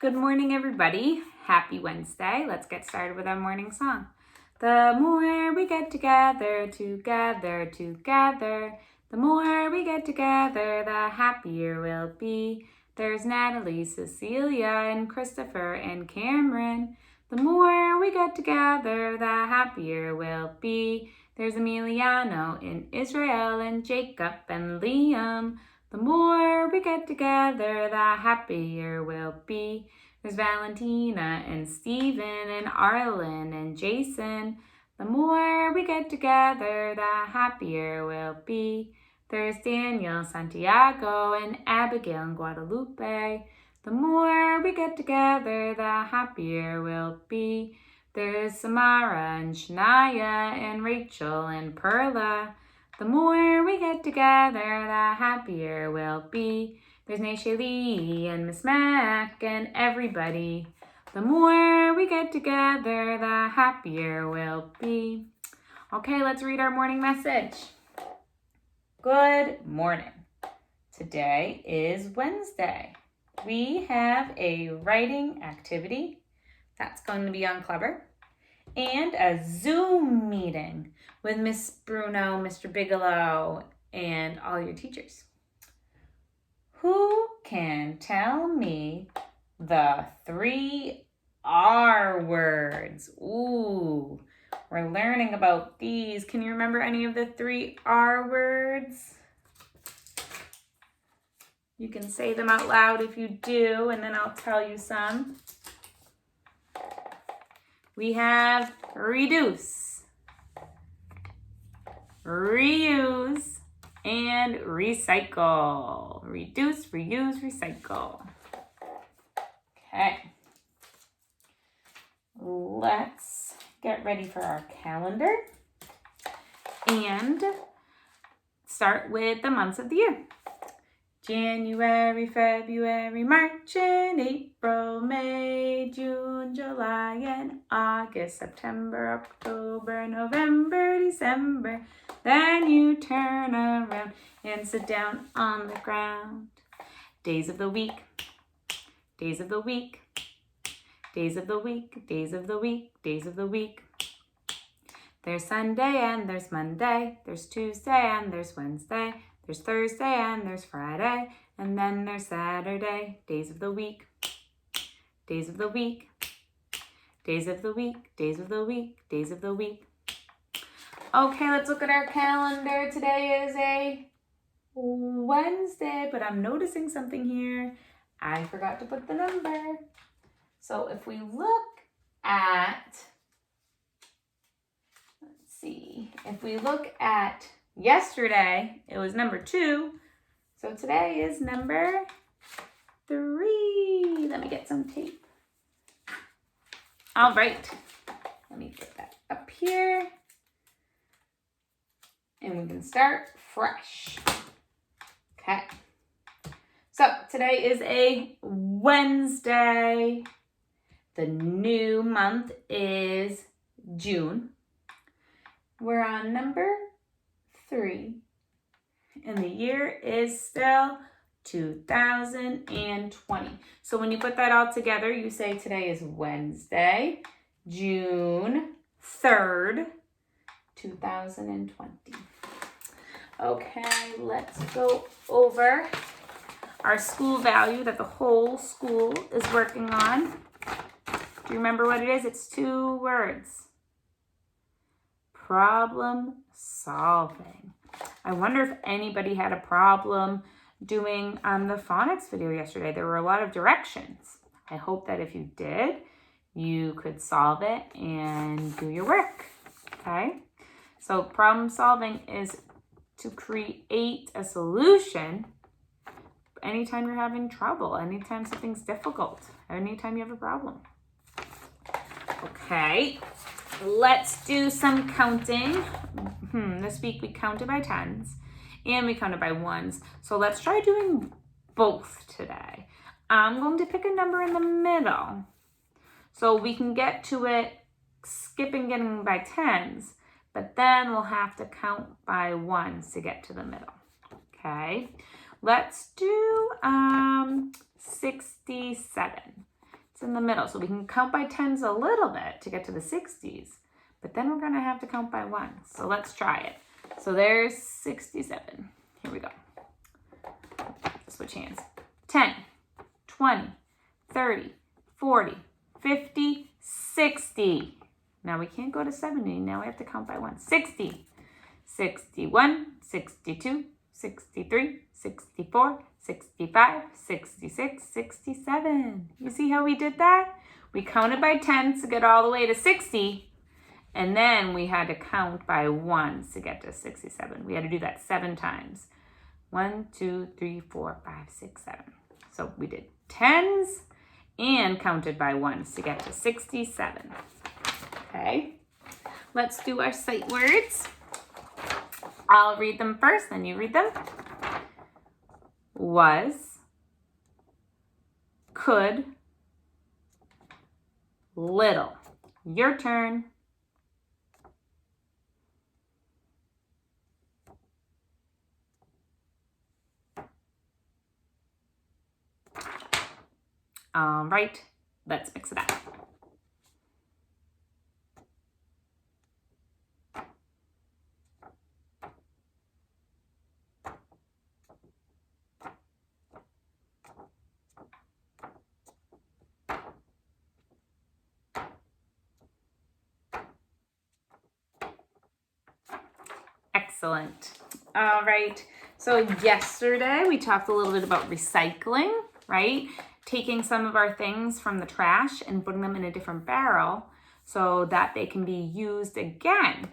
Good morning, everybody. Happy Wednesday. Let's get started with our morning song. The more we get together, the more we get together, the happier we'll be. There's Natalie, Cecilia, and Christopher, and Cameron. The more we get together, the happier we'll be. There's Emiliano, and Israel, and Jacob, and Liam. The more we get together, the happier we'll be. There's Valentina and Steven and Arlen and Jason. The more we get together, the happier we'll be. There's Daniel, Santiago, and Abigail and Guadalupe. The more we get together, the happier we'll be. There's Samara and Shania and Rachel and Perla. The more we get together, the happier we'll be. There's Naisha Lee and Miss Mac and everybody. The more we get together, the happier we'll be. Okay, let's read our morning message. Good morning. Today is Wednesday. We have a writing activity that's going to be on Clever and a Zoom meeting with Miss Bruno, Mr. Bigelow, and all your teachers. Who can tell me the 3 R words? Ooh, we're learning about these. Can you remember any of the 3 R words? You can say them out loud if you do, and then I'll tell you some. We have reduce, reuse, and recycle. Reduce, reuse, recycle. Okay. Let's get ready for our calendar and start with the months of the year. January, February, March, and April, May, June, July, and August, September, October, November, December. Then you turn around and sit down on the ground. Days of the week, days of the week, days of the week, days of the week, days of the week. There's Sunday and there's Monday, there's Tuesday and there's Wednesday, there's Thursday and there's Friday, and then there's Saturday. Days of the week, days of the week, days of the week, days of the week, days of the week. Okay, let's look at our calendar. Today is a Wednesday, but I'm noticing something here. I forgot to put the number. So if we look at, if we look at yesterday, it was number 2. So today is number 3. Let me get some tape. All right. Let me put that up here. And we can start fresh. Okay. So today is a Wednesday. The new month is June. We're on number 3. And the year is still 2020. So when you put that all together, you say today is Wednesday, June 3rd, 2020. Okay, let's go over our school value that the whole school is working on. Do you remember what it is? It's 2 words. Problem solving. I wonder if anybody had a problem doing the phonics video yesterday. There were a lot of directions. I hope that if you did, you could solve it and do your work. Okay? So problem solving is to create a solution anytime you're having trouble, anytime something's difficult, anytime you have a problem. Okay, let's do some counting. This week we counted by 10s and we counted by 1s. So let's try doing both today. I'm going to pick a number in the middle so we can get to it skipping getting by 10s, but then we'll have to count by 1s to get to the middle. Okay, let's do 67. It's in the middle. So we can count by tens a little bit to get to the 60s, but then we're gonna have to count by ones. So let's try it. So there's 67. Here we go. Switch hands. 10, 20, 30, 40, 50, 60. Now we can't go to 70. Now we have to count by one. 60, 61, 62, 63, 64, 65, 66, 67. You see how we did that? We counted by tens to get all the way to 60, and then we had to count by ones to get to 67. We had to do that 7 times. 1, 2, 3, 4, 5, 6, 7. So we did tens and counted by ones to get to 67. Okay, let's do our sight words. I'll read them first, then you read them. Was, could, little. Your turn. All right, let's mix it up. Excellent. All right. So yesterday we talked a little bit about recycling, right? Taking some of our things from the trash and putting them in a different barrel so that they can be used again.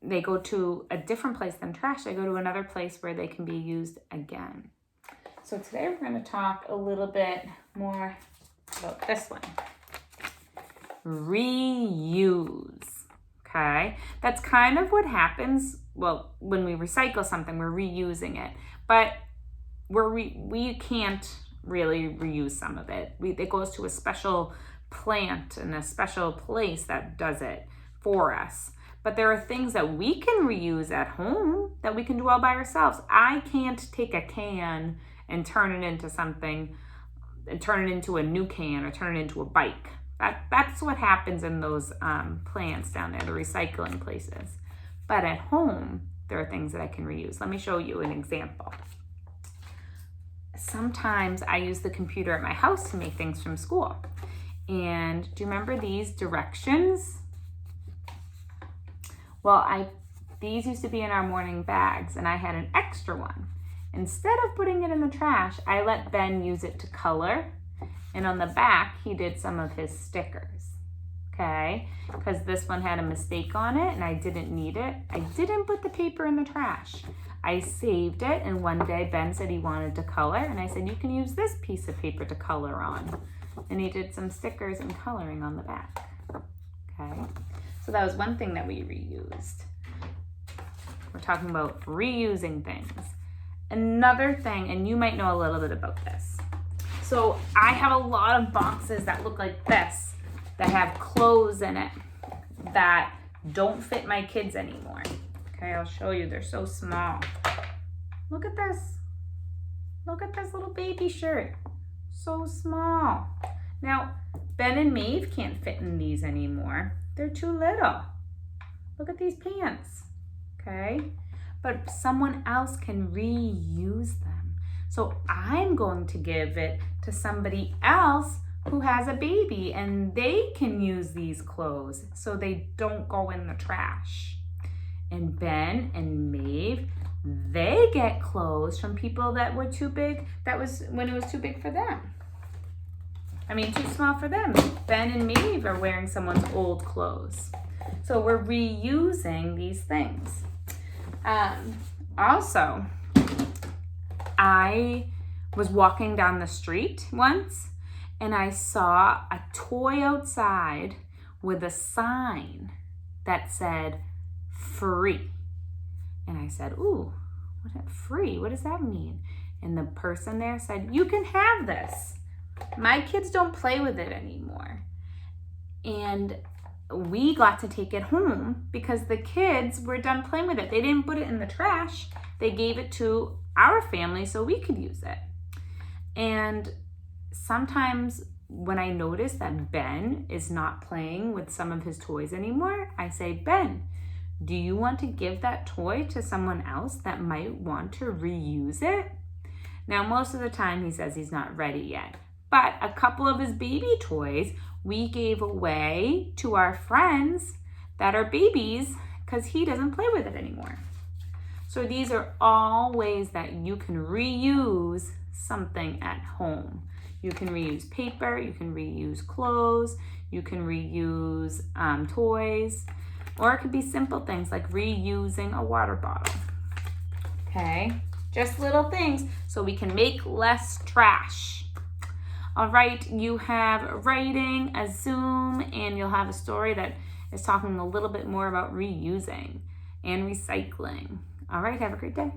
They go to a different place than trash. They go to another place where they can be used again. So today we're going to talk a little bit more about this one. Reuse. Okay, that's kind of what happens. Well, when we recycle something, we're reusing it, but we can't really reuse some of it. It goes to a special plant and a special place that does it for us. But there are things that we can reuse at home that we can do all by ourselves. I can't take a can and turn it into something, and turn it into a new can or turn it into a bike. That's what happens in those plants down there, the recycling places. But at home, there are things that I can reuse. Let me show you an example. Sometimes I use the computer at my house to make things from school. And do you remember these directions? Well, these used to be in our morning bags, and I had an extra one. Instead of putting it in the trash, I let Ben use it to color. And on the back, he did some of his stickers, okay? Because this one had a mistake on it and I didn't need it. I didn't put the paper in the trash. I saved it, and one day Ben said he wanted to color, and I said, you can use this piece of paper to color on. And he did some stickers and coloring on the back, okay? So that was one thing that we reused. We're talking about reusing things. Another thing, and you might know a little bit about this. So I have a lot of boxes that look like this, that have clothes in it that don't fit my kids anymore. Okay, I'll show you. They're so small. Look at this. Look at this little baby shirt. So small. Now, Ben and Maeve can't fit in these anymore. They're too little. Look at these pants. Okay, but someone else can reuse them. So I'm going to give it to somebody else who has a baby, and they can use these clothes so they don't go in the trash. And Ben and Maeve, they get clothes from people that were too big, that was when it was too big for them. I mean, too small for them. Ben and Maeve are wearing someone's old clothes. So we're reusing these things. Also, I was walking down the street once and I saw a toy outside with a sign that said free. And I said, ooh, free? What does that mean? And the person there said, you can have this. My kids don't play with it anymore. And we got to take it home because the kids were done playing with it. They didn't put it in the trash. They gave it to our family so we could use it. And sometimes when I notice that Ben is not playing with some of his toys anymore, I say, Ben, do you want to give that toy to someone else that might want to reuse it? Now, most of the time he says he's not ready yet, but a couple of his baby toys we gave away to our friends that are babies because he doesn't play with it anymore. So these are all ways that you can reuse something at home. You can reuse paper, you can reuse clothes, you can reuse toys, or it could be simple things like reusing a water bottle. Okay, just little things so we can make less trash. All right, you have writing, a Zoom, and you'll have a story that is talking a little bit more about reusing and recycling. All right, have a great day.